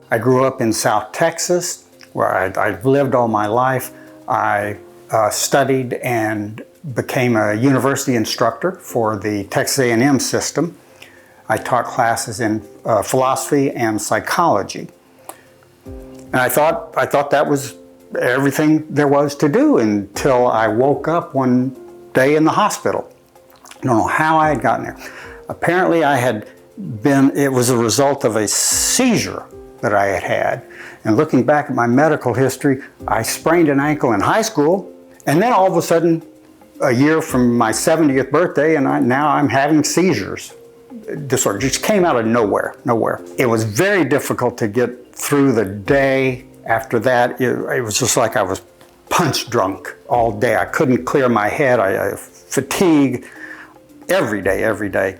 I grew up in South Texas, where I've lived all my life. I studied and became a university instructor for the Texas A&M system. I taught classes in philosophy and psychology. And I thought that was everything there was to do until I woke up one day in the hospital. I don't know how I had gotten there. Apparently it was a result of a seizure that I had had. And looking back at my medical history, I sprained an ankle in high school, and then all of a sudden, a year from my 70th birthday, and now I'm having seizures. Disorder just came out of nowhere. It was very difficult to get through the day after that. It was just like I was punch drunk all day. I couldn't clear my head. I fatigue every day.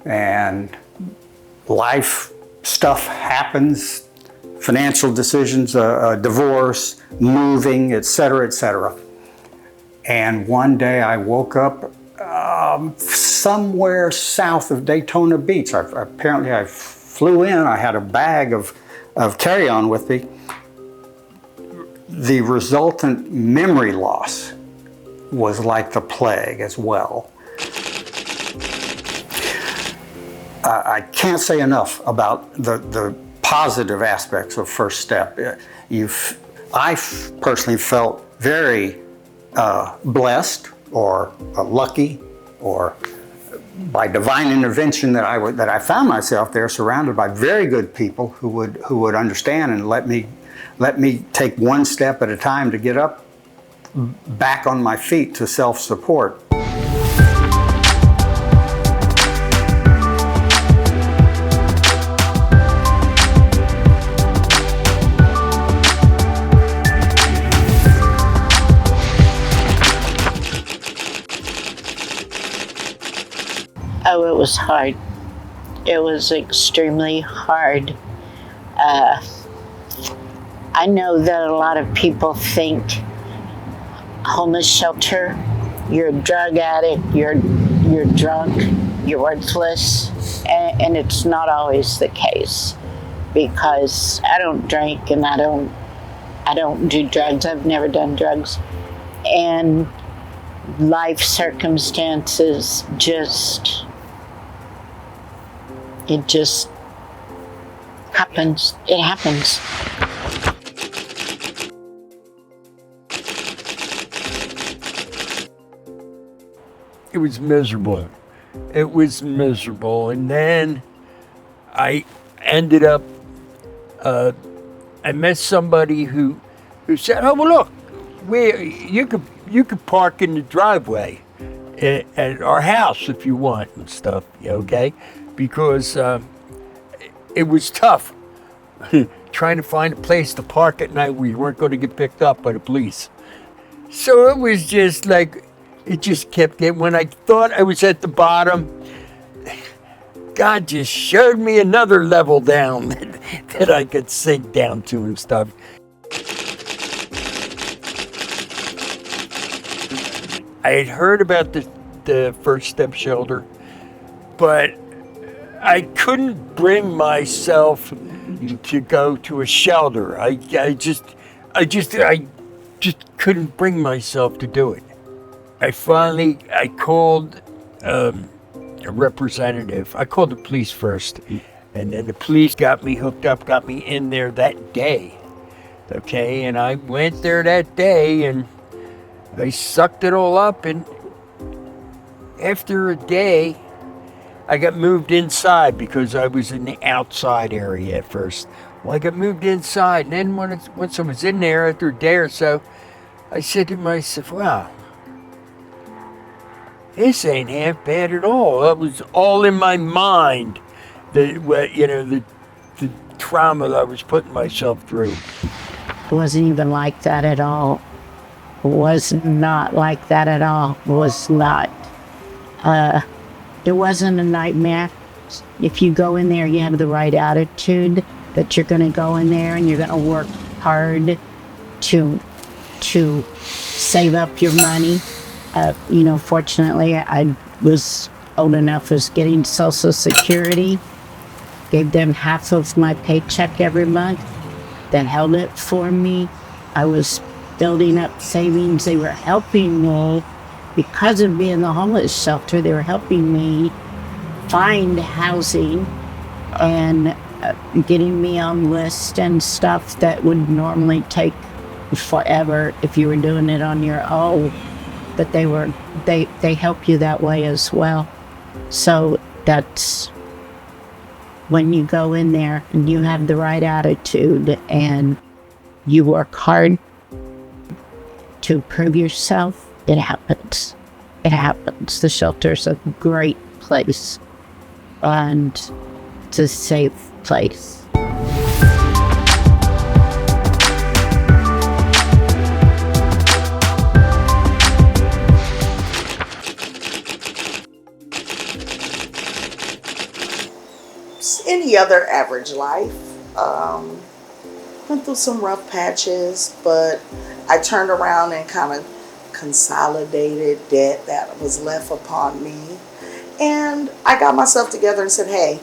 And life stuff happens, financial decisions, divorce, moving, etc. And one day I woke up somewhere south of Daytona Beach. Apparently I flew in, I had a bag of carry-on with me. The resultant memory loss was like the plague as well. I can't say enough about the positive aspects of First Step. I personally felt very blessed or lucky, or by divine intervention that I found myself there, surrounded by very good people who would understand and let me take one step at a time to get up back on my feet to self-support. Oh, it was hard. It was extremely hard. I know that a lot of people think homeless shelter, you're a drug addict, you're drunk, you're worthless, and it's not always the case, because I don't drink and I don't do drugs. I've never done drugs, and life circumstances just happens. It happens. It was miserable. And then I ended up, I met somebody who said, "Oh, well, look, you could park in the driveway at our house if you want and stuff, okay?" Because it was tough trying to find a place to park at night where you weren't going to get picked up by the police. So it was just like, it just kept getting, when I thought I was at the bottom, God just showed me another level down that I could sink down to and stuff. I had heard about the First Step shelter, but I couldn't bring myself to go to a shelter. I just couldn't bring myself to do it. I called a representative. I called the police first, and then the police got me hooked up, got me in there that day. Okay, and I went there that day, and I sucked it all up, and after a day, I got moved inside because I was in the outside area at first. Well, I got moved inside, and then once I was in there after a day or so, I said to myself, wow, this ain't half bad at all. That was all in my mind, the trauma that I was putting myself through. It wasn't even like that at all. It was not like that at all. It was not. It wasn't a nightmare. If you go in there, you have the right attitude that you're going to go in there and you're going to work hard to save up your money. Fortunately, I was old enough as getting Social Security, gave them half of my paycheck every month, that held it for me. I was building up savings. They were helping me because of being the homeless shelter. They were helping me find housing and getting me on lists and stuff that would normally take forever if you were doing it on your own. But they help you that way as well. So that's when you go in there and you have the right attitude and you work hard to prove yourself, it happens. It happens. The shelter's a great place and it's a safe place. Any other average life. Went through some rough patches, but I turned around and kind of consolidated debt that was left upon me. And I got myself together and said, hey,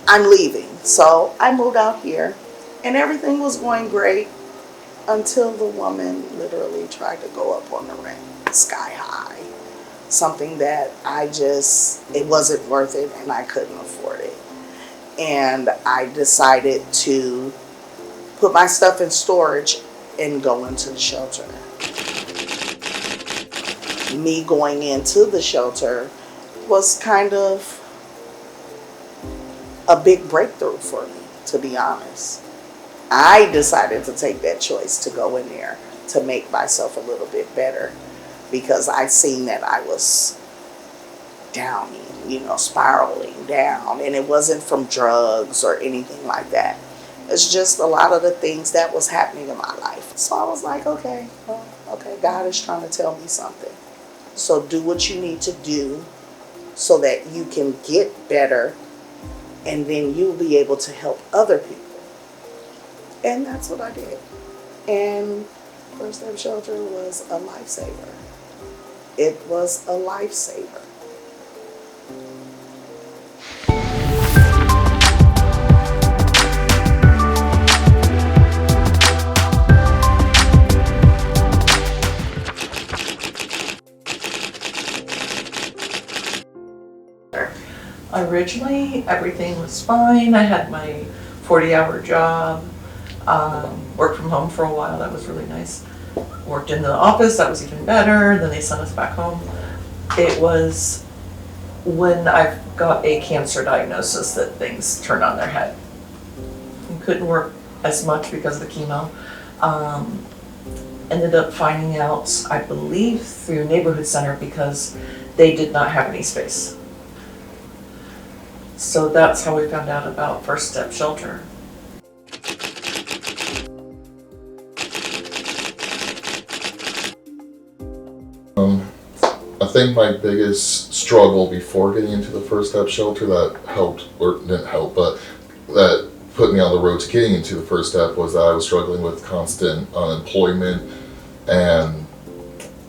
I'm leaving. So I moved out here and everything was going great until the woman literally tried to go up on the rent sky high. Something that it wasn't worth it and I couldn't afford it. And I decided to put my stuff in storage and go into the shelter. Me going into the shelter was kind of a big breakthrough for me, to be honest. I decided to take that choice to go in there to make myself a little bit better because I seen that I was downing, spiraling down, and it wasn't from drugs or anything like that. It's just a lot of the things that was happening in my life. So I was like, okay, God is trying to tell me something. So do what you need to do so that you can get better, and then you'll be able to help other people. And that's what I did. And First Step Shelter was a lifesaver. It was a lifesaver. Originally, everything was fine. I had my 40-hour job, worked from home for a while. That was really nice. Worked in the office. That was even better. Then they sent us back home. It was when I got a cancer diagnosis that things turned on their head. I couldn't work as much because of the chemo. Ended up finding out, I believe, through Neighborhood Center because they did not have any space. So that's how we found out about First Step Shelter. I think my biggest struggle before getting into the First Step Shelter that helped, or didn't help, but that put me on the road to getting into the First Step was that I was struggling with constant unemployment and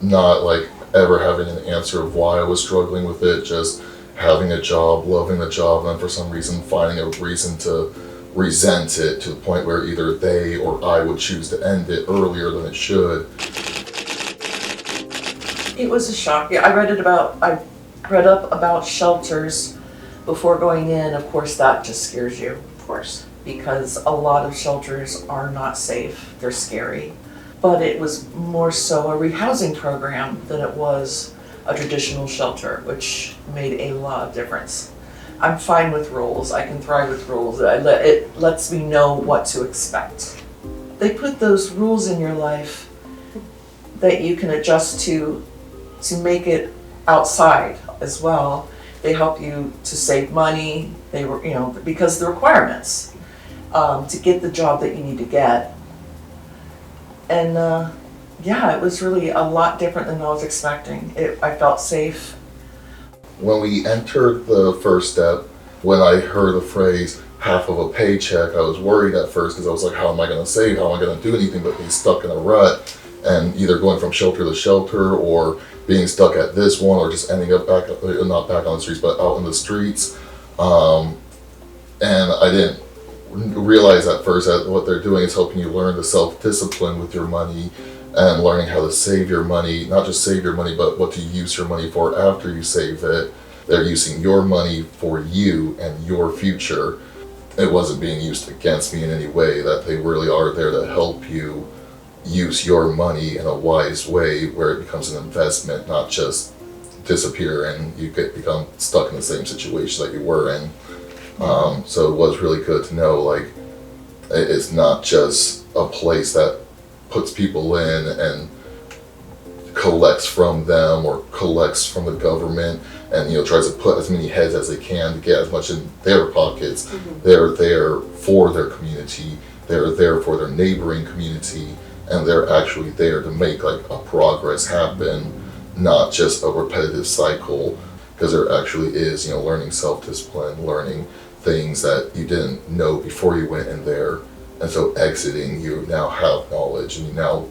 not ever having an answer of why I was struggling with it, just having a job, loving the job, and then for some reason finding a reason to resent it to the point where either they or I would choose to end it earlier than it should. It was a shock. Yeah, I read up about shelters before going in. Of course, that just scares you. Of course. Because a lot of shelters are not safe. They're scary. But it was more so a rehousing program than it was a traditional shelter, which made a lot of difference. I'm fine with rules. I can thrive with rules. It lets me know what to expect. They put those rules in your life that you can adjust to make it outside as well. They help you to save money. They were, because the requirements to get the job that you need to get. And it was really a lot different than I was expecting. I felt safe. When we entered the First Step, when I heard the phrase half of a paycheck, I was worried at first because I was like, how am I going to save? How am I going to do anything but be stuck in a rut and either going from shelter to shelter or being stuck at this one or just ending up not back on the streets, but out in the streets. And And I didn't realize at first that what they're doing is helping you learn the self-discipline with your money and learning how to save your money, not just save your money, but what to use your money for after you save it. They're using your money for you and your future. It wasn't being used against me in any way, that they really are there to help you use your money in a wise way where it becomes an investment, not just disappear and you become stuck in the same situation that you were in. So it was really good to know, like, it's not just a place that puts people in and collects from them or collects from the government and, you know, tries to put as many heads as they can to get as much in their pockets. They're there for their community, they're there for their neighboring community, and they're actually there to make like a progress happen, not just a repetitive cycle, because there actually is, you know, learning self-discipline, learning things that you didn't know before you went in there. And so exiting, you now have knowledge and you now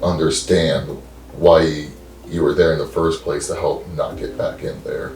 understand why you were there in the first place to help not get back in there.